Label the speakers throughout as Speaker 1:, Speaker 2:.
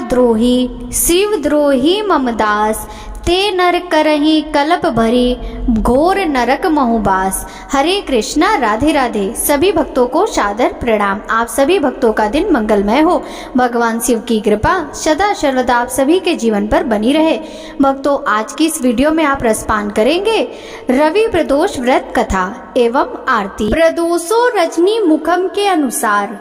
Speaker 1: द्रोही शिव द्रोही ममदास, ते नर करही कलप भरी, घोर नरक महुबास। हरे कृष्णा, राधे राधे। सभी भक्तों को सादर प्रणाम। आप सभी भक्तों का दिन मंगलमय हो। भगवान शिव की कृपा सदा सर्वदा आप सभी के जीवन पर बनी रहे। भक्तों, आज की इस वीडियो में आप रसपान करेंगे रवि प्रदोष व्रत कथा एवं आरती। प्रदोषो रजनी मुखम के अनुसार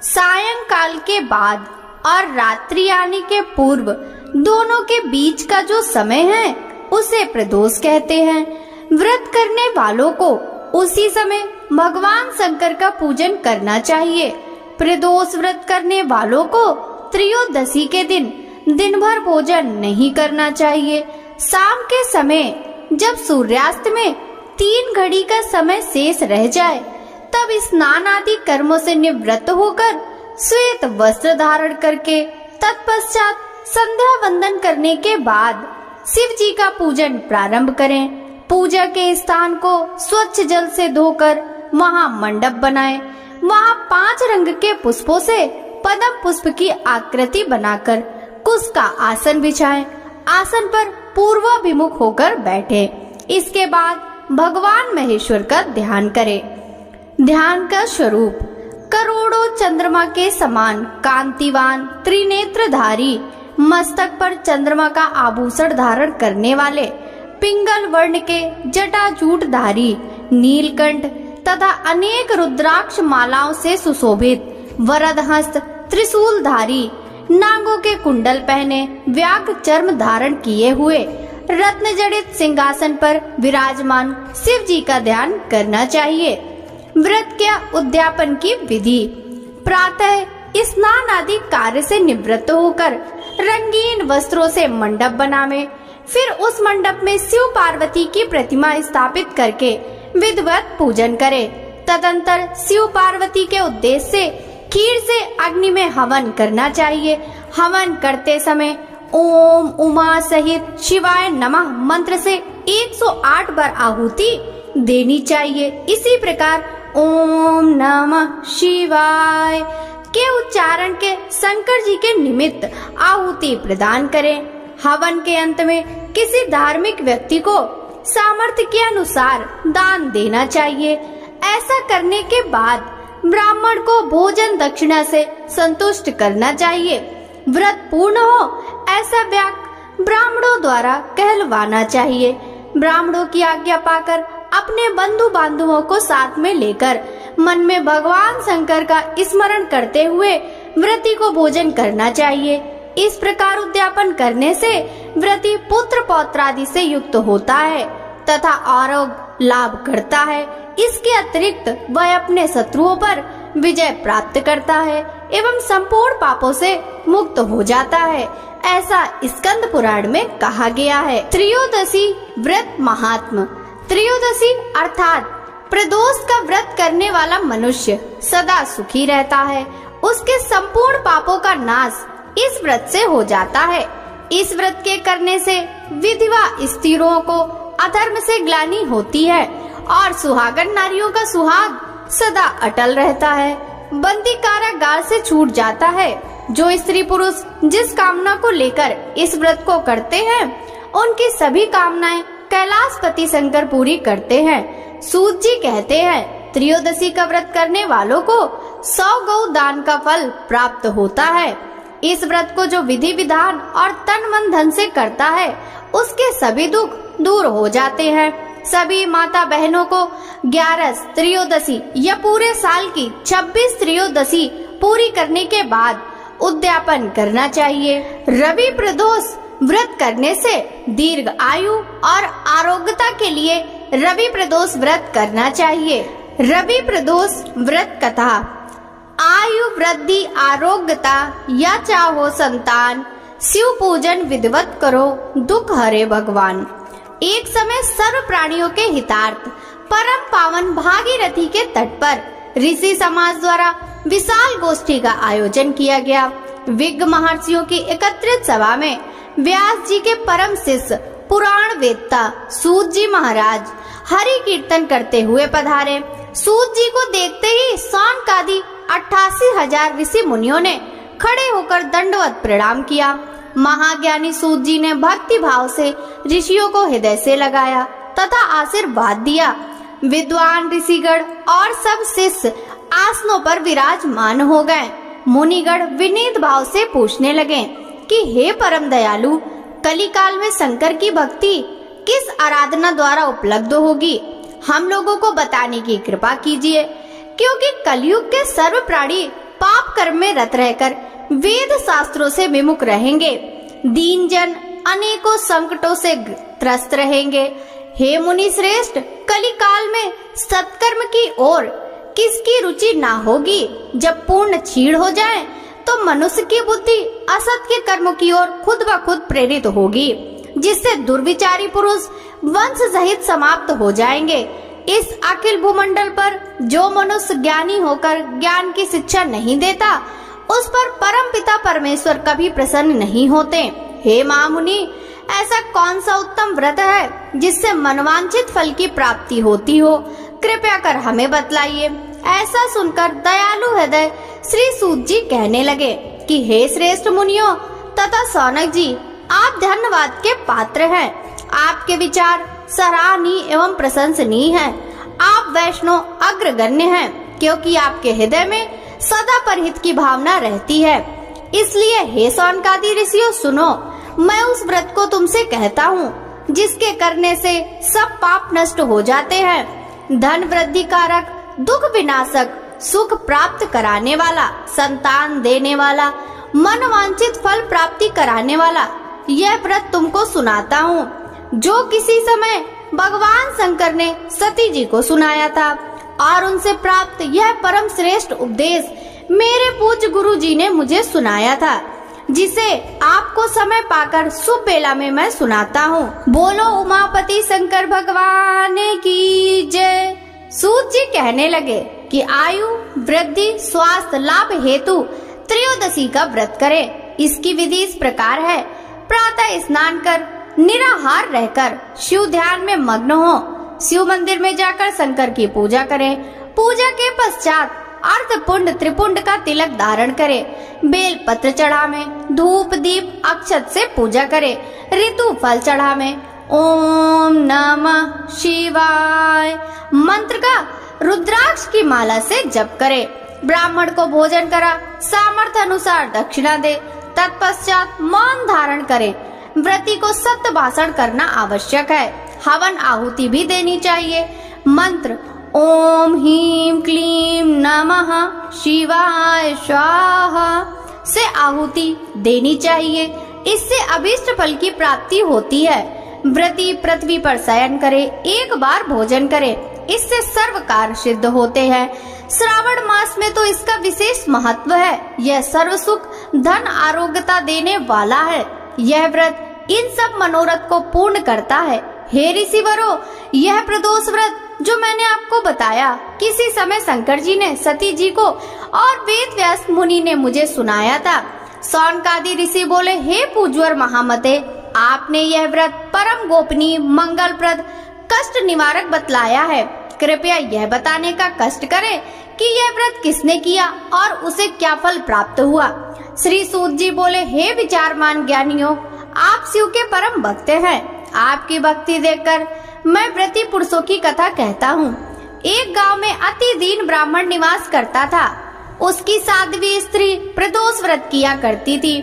Speaker 1: सायंकाल के बाद और रात्रि आने के पूर्व दोनों के बीच का जो समय है उसे प्रदोष कहते हैं। व्रत करने वालों को उसी समय भगवान शंकर का पूजन करना चाहिए। प्रदोष व्रत करने वालों को त्रयोदशी के दिन भर भोजन नहीं करना चाहिए। शाम के समय जब सूर्यास्त में 3 घड़ी का समय शेष रह जाए तब स्नान आदि कर्मों से निवृत्त होकर श्वेत वस्त्र धारण करके तत्पश्चात संध्या वंदन करने के बाद शिव जी का पूजन प्रारंभ करें। पूजा के स्थान को स्वच्छ जल से धोकर वहां मंडप बनाएं। वहां 5 रंग के पुष्पों से पद्म पुष्प की आकृति बनाकर कुश का आसन बिछाएं। आसन पर पूर्वाभिमुख होकर बैठें। इसके बाद भगवान महेश्वर का ध्यान करें। ध्यान का स्वरूप करोड़ों चंद्रमा के समान कांतिवान त्रिनेत्रधारी, मस्तक पर चंद्रमा का आभूषण धारण करने वाले, पिंगल वर्ण के जटाजूटधारी, नीलकंठ तथा अनेक रुद्राक्ष मालाओं से सुशोभित, वरदहस्त त्रिशूलधारी, नागों के कुंडल पहने, व्याघ्र चर्म धारण किए हुए, रत्न जड़ित सिंहासन पर विराजमान शिव जी का ध्यान करना चाहिए। व्रत के उद्यापन की विधि: प्रातः स्नान आदि कार्य से निवृत्त होकर रंगीन वस्त्रों से मंडप बनावे। फिर उस मंडप में शिव पार्वती की प्रतिमा स्थापित करके विधिवत पूजन करें। तदंतर शिव पार्वती के उद्देश्य से खीर से अग्नि में हवन करना चाहिए। हवन करते समय ओम उमा सहित शिवाय नमः मंत्र से 108 बार आहुति देनी चाहिए। इसी प्रकार ओम नमः शिवाय के उच्चारण के शंकर जी के निमित्त आहुति प्रदान करें। हवन के अंत में किसी धार्मिक व्यक्ति को सामर्थ्य के अनुसार दान देना चाहिए। ऐसा करने के बाद ब्राह्मण को भोजन दक्षिणा से संतुष्ट करना चाहिए। व्रत पूर्ण हो ऐसा वाक्य ब्राह्मणों द्वारा कहलवाना चाहिए। ब्राह्मणों की आज्ञा पाकर अपने बंधु बांधवों को साथ में लेकर मन में भगवान शंकर का स्मरण करते हुए व्रती को भोजन करना चाहिए। इस प्रकार उद्यापन करने से व्रती पुत्र पौत्र आदि से युक्त होता है तथा आरोग्य लाभ करता है। इसके अतिरिक्त वह अपने शत्रुओं पर विजय प्राप्त करता है एवं संपूर्ण पापों से मुक्त हो जाता है। ऐसा स्कंद पुराण में कहा गया है। त्रयोदशी व्रत महात्म्य: त्रयोदशी अर्थात प्रदोष का व्रत करने वाला मनुष्य सदा सुखी रहता है। उसके संपूर्ण पापों का नाश इस व्रत से हो जाता है। इस व्रत के करने से विधवा स्त्रियों को अधर्म से ग्लानि होती है और सुहागन नारियों का सुहाग सदा अटल रहता है। बंदी कारागार से छूट जाता है। जो स्त्री पुरुष जिस कामना को लेकर इस व्रत को करते हैं उनकी सभी कामनाएं कैलाशपति शंकर पूरी करते हैं। सूत जी कहते हैं, त्रयोदशी का व्रत करने वालों को 100 गौ दान का फल प्राप्त होता है। इस व्रत को जो विधि विधान और तन मन धन से करता है उसके सभी दुख दूर हो जाते हैं। सभी माता बहनों को 11 त्रयोदशी या पूरे साल की 26 त्रयोदशी पूरी करने के बाद उद्यापन करना चाहिए। रवि प्रदोष व्रत करने से दीर्घ आयु और आरोग्यता के लिए रवि प्रदोष व्रत करना चाहिए। रवि प्रदोष व्रत कथा: आयु वृद्धि आरोग्यता या चाहो संतान, शिव पूजन विधिवत करो, दुख हरे भगवान। एक समय सर्व प्राणियों के हितार्थ परम पावन भागीरथी के तट पर ऋषि समाज द्वारा विशाल गोष्ठी का आयोजन किया गया। विज्ञ महर्षियों की एकत्रित सभा में व्यास जी के परम शिष्य पुराण वेत्ता सूत जी महाराज हरि कीर्तन करते हुए पधारे। सूत जी को देखते ही सौनकादि 88,000 ऋषि मुनियों ने खड़े होकर दंडवत प्रणाम किया। महाज्ञानी सूत जी ने भक्ति भाव से ऋषियों को हृदय से लगाया तथा आशीर्वाद दिया। विद्वान ऋषिगण और सब शिष्य आसनों पर विराजमान हो गए। मुनिगण विनीत भाव से पूछने लगे कि हे परम दयालु, कलिकाल में शंकर की भक्ति किस आराधना द्वारा उपलब्ध होगी, हम लोगों को बताने की कृपा कीजिए, क्योंकि कलयुग के सर्व प्राणी पाप कर्म में रत रहकर वेद शास्त्रों से विमुख रहेंगे। दीन जन अनेकों संकटों से त्रस्त रहेंगे। हे मुनि श्रेष्ठ, कलिकाल में सत्कर्म की ओर किसकी रुचि ना होगी। जब पूर्ण क्षीण हो जाए तो मनुष्य की बुद्धि असत के कर्मों की ओर खुद ब खुद प्रेरित होगी, जिससे दुर्विचारी पुरुष वंश सहित समाप्त हो जाएंगे। इस अखिल भूमंडल पर जो मनुष्य ज्ञानी होकर ज्ञान की शिक्षा नहीं देता, उस पर परम पिता परमेश्वर कभी प्रसन्न नहीं होते। हे महामुनि, ऐसा कौन सा उत्तम व्रत है जिससे मनवांछित फल की प्राप्ति होती हो, कृपया कर हमें बतलाइए। ऐसा सुनकर दयालु हृदय श्री सूत जी कहने लगे कि हे श्रेष्ठ मुनियों तथा सौनक जी, आप धन्यवाद के पात्र हैं। आपके विचार सराहनीय एवं प्रशंसनीय हैं। आप वैष्णव अग्रगण्य हैं, क्योंकि आपके हृदय में सदा परहित की भावना रहती है। इसलिए हे सौनकादि ऋषियों, सुनो, मैं उस व्रत को तुमसे कहता हूँ जिसके करने से सब पाप नष्ट हो जाते हैं। धन वृद्धि कारक, दुख विनाशक, सुख प्राप्त कराने वाला, संतान देने वाला, मनवांछित फल प्राप्ति कराने वाला यह व्रत तुमको सुनाता हूँ, जो किसी समय भगवान शंकर ने सती जी को सुनाया था। और उनसे प्राप्त यह परम श्रेष्ठ उपदेश मेरे पूज्य गुरु जी ने मुझे सुनाया था, जिसे आपको समय पाकर शुभ बेला में मैं सुनाता हूँ। बोलो उमापति शंकर भगवान की जय। सूत जी कहने लगे कि आयु वृद्धि स्वास्थ्य लाभ हेतु त्रयोदशी का व्रत करें। इसकी विधि इस प्रकार है। प्रातः स्नान कर निराहार रहकर शिव ध्यान में मग्न हो। शिव मंदिर में जाकर शंकर की पूजा करें। पूजा के पश्चात अर्धपुंड त्रिपुंड का तिलक धारण करें। बेल पत्र चढ़ावे, धूप दीप अक्षत से पूजा करें। ऋतु फल चढ़ावे। ओम नमः शिवाय मंत्र का रुद्राक्ष की माला से जप करे। ब्राह्मण को भोजन करा, सामर्थ्य अनुसार दक्षिणा दे। तत्पश्चात मौन धारण करे। व्रती को सत्य भाषण करना आवश्यक है। हवन आहुति भी देनी चाहिए। मंत्र ओम ह्रीं क्लीं नमः शिवाय स्वाहा से आहुति देनी चाहिए। इससे अभीष्ट फल की प्राप्ति होती है। व्रती पृथ्वी पर शयन करे, एक बार भोजन करे, इससे सर्व कार्य सिद्ध होते हैं। श्रावण मास में तो इसका विशेष महत्व है। यह सर्व सुख धन आरोग्यता देने वाला है। यह व्रत इन सब मनोरथ को पूर्ण करता है। हे ऋषिवरों, यह प्रदोष व्रत जो मैंने आपको बताया, किसी समय शंकर जी ने सती जी को और वेद व्यास मुनि ने मुझे सुनाया था। सौनकादि ऋषि बोले, हे पूज्यवर महामते, आपने यह व्रत परम गोपनीय मंगलप्रद कष्ट निवारक बतलाया है। कृपया यह बताने का कष्ट करें कि यह व्रत किसने किया और उसे क्या फल प्राप्त हुआ। श्री सूत जी बोले, हे विचारमान ज्ञानियों, आप शिव के परम भक्त हैं। आपकी भक्ति देखकर मैं व्रती पुरुषों की कथा कहता हूँ। एक गांव में अति दीन ब्राह्मण निवास करता था। उसकी साध्वी स्त्री प्रदोष व्रत किया करती थी।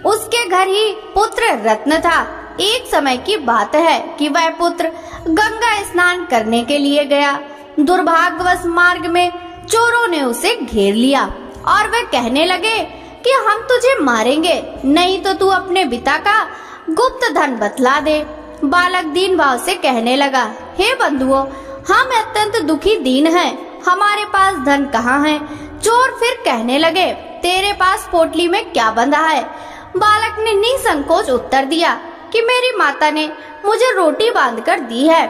Speaker 1: उसके घर ही पुत्र रत्न था। एक समय की बात है कि वह पुत्र गंगा स्नान करने के लिए गया। दुर्भाग्यवश मार्ग में चोरों ने उसे घेर लिया और वह कहने लगे कि हम तुझे मारेंगे, नहीं तो तू अपने पिता का गुप्त धन बतला दे। बालक दीन भाव से कहने लगा, हे बंधुओं, हम अत्यंत दुखी दीन हैं, हमारे पास धन कहाँ है। चोर फिर कहने लगे, तेरे पास पोटली में क्या बंधा है। बालक ने निसंकोच उत्तर दिया कि मेरी माता ने मुझे रोटी बांधकर दी है।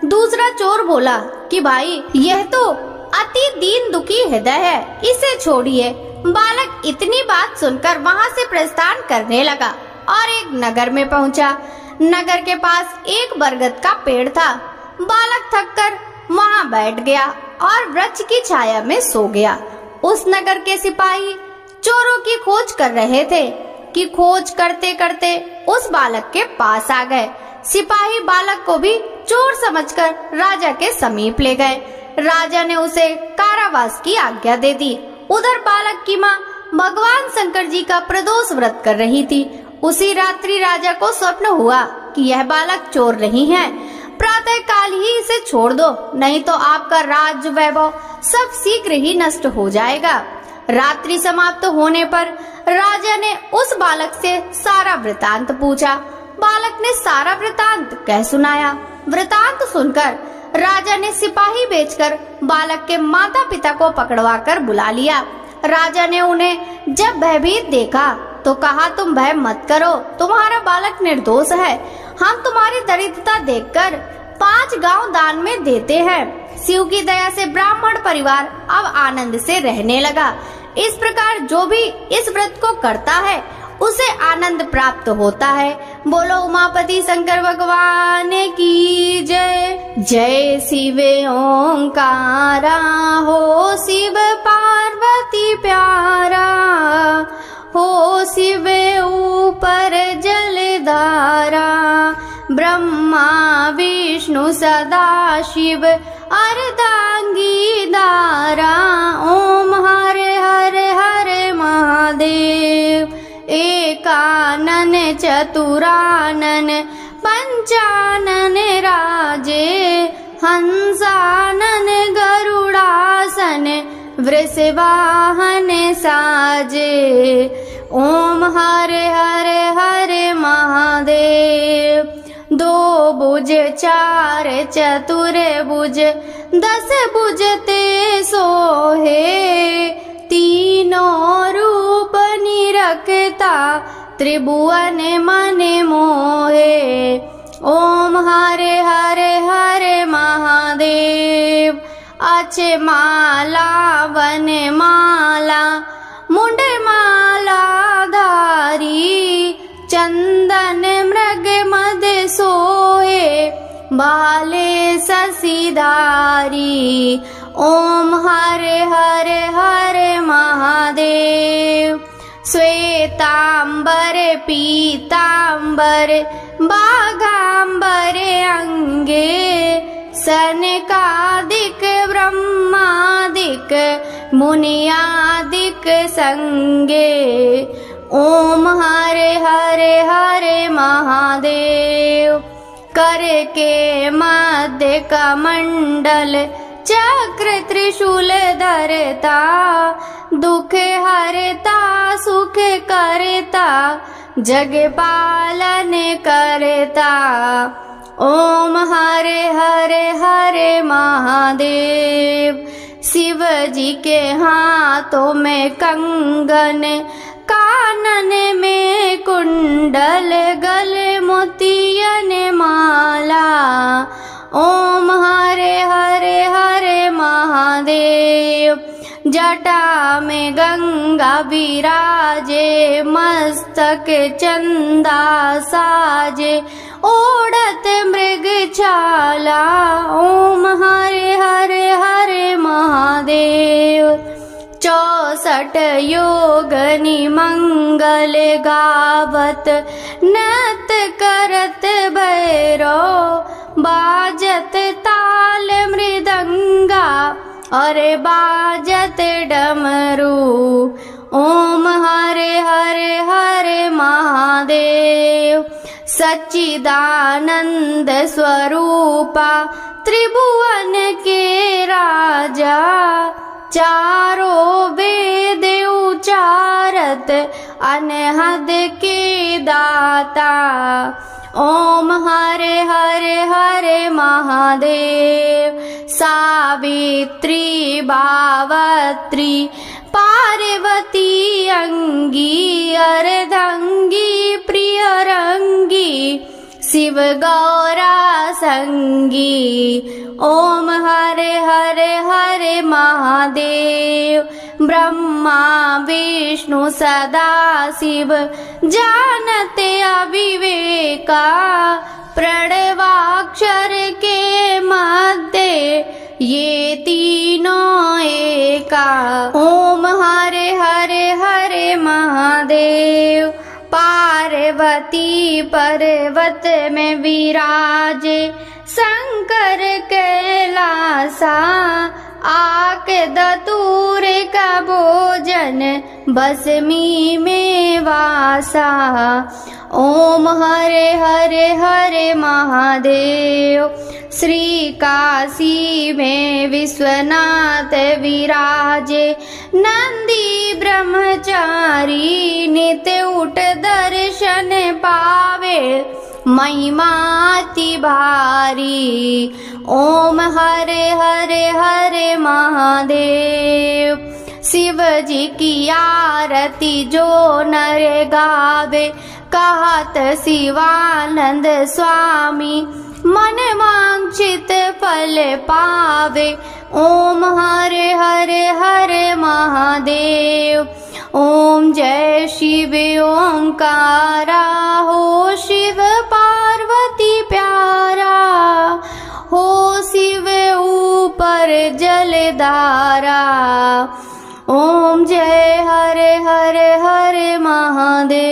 Speaker 1: दूसरा चोर बोला कि भाई, यह तो अति दीन दुखी हृदय है, इसे छोड़िए। बालक इतनी बात सुनकर वहाँ से प्रस्थान करने लगा और एक नगर में पहुँचा। नगर के पास एक बरगद का पेड़ था। बालक थककर वहाँ बैठ गया और वृक्ष की छाया में सो गया। उस नगर के सिपाही चोरों की खोज कर रहे थे कि खोज करते करते उस बालक के पास आ गए। सिपाही बालक को भी चोर समझकर राजा के समीप ले गए। राजा ने उसे कारावास की आज्ञा दे दी। उधर बालक की माँ भगवान शंकर जी का प्रदोष व्रत कर रही थी। उसी रात्रि राजा को स्वप्न हुआ कि यह बालक चोर नहीं है, प्रातः काल ही इसे छोड़ दो, नहीं तो आपका राज वैभव सब शीघ्र ही नष्ट हो जाएगा। रात्रि समाप्त होने पर राजा ने उस बालक से सारा वृतांत पूछा। बालक ने सारा वृतांत कह सुनाया। वृतांत सुनकर राजा ने सिपाही भेजकर बालक के माता पिता को पकड़वाकर बुला लिया। राजा ने उन्हें जब भयभीत देखा तो कहा, तुम भय मत करो, तुम्हारा बालक निर्दोष है। हम तुम्हारी दरिद्रता देखकर 5 गांव दान में देते हैं। शिव की दया से ब्राह्मण परिवार अब आनंद से रहने लगा। इस प्रकार जो भी इस व्रत को करता है उसे आनंद प्राप्त होता है। बोलो उमापति शंकर भगवान की जय। जय शिव ओंकारा, हो शिव पार्वती प्यारा, हो शिव ऊपर जलधारा, ब्रह्मा विष्णु सदा शिव अर्धांगी दारा। ओम हरे हरे हरे महादेव, एकानन चतुरानन पंचानन राजे, हंसानन गरुड़ासन वृषवाहन साजे। ओम हरे हरे हरे महादेव। 2 भुज 4 चतुर भुज 10 भुज ते सोहे, तीनों रूप निरखता त्रिभुवन मन मोहे। ओम हरे हरे हरे महादेव। अच्छे माला वन माला मुंड माला धारी, चंदन मृग मद सोहे बाले शशिधारी। ओम हरे हरे हरे महादेव। श्वेतांबर पीतांबर बाघांबर अंगे, सनकादिक ब्रह्मादिक मुनियादिक संगे। ओम हरे हरे हरे महादेव। कर के मध्य कमंडल चक्र त्रिशूल धरता, दुख हरता सुख करता, जग पालन करता। ओम हरे हरे हरे महादेव। शिव जी के हाथों में कंगन, कानन में कुंडल, गले मोतियन माला। ओम हरे हरे हरे महादेव। जटा में गंगा विराजे, मस्तक चंदा साजे, ओढ़त मृग छाला। ओम हरे हरे हरे महादेव। 64 योगनी मंगल गावत, नत करत भैरव, बाजत ताल मृदंगा, अरे बाजत डमरू। ओम हरे हरे हरे महादेव। सच्चिदानंद स्वरूपा त्रिभुवन के राजा, चारों वेद उचारत अनहद के दाता। ओम हरे हरे हरे महादेव। सावित्री बावत्री पार्वती अंगी, अर्धंगी प्रिय रंगी, शिव गौरा संगी। ओम हरे हरे हरे महादेव। ब्रह्मा विष्णु सदा शिव जानते अविवेका, प्रणवाक्षर के मध्य ये तीनों एका। ओम हरे हरे हरे महादेव। पार्वती पर्वत में विराजे शंकर कैलासा। आके दतूर का भोजन भस्मी में वासा। ओम हरे हरे हरे महादेव। श्री काशी में विश्वनाथ विराजे नंदी ब्रह्मचारी। नित्य उठ दर्शन पावे महिमाति भारी। ओम हरे हरे हरे महादेव। शिव जी की आरती जो नर गावे कहत शिवानंद स्वामी। मन वांछित फल पावे। ओम हरे हरे हरे महादेव। ओम जय शिव ओंकारा। हो शिव पार्वती प्यारा। हो शिव ऊपर जलधारा। ओम जय हरे हरे हरे महादेव।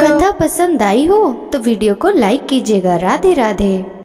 Speaker 1: कथा पसंद आई हो तो वीडियो को लाइक कीजिएगा। राधे राधे।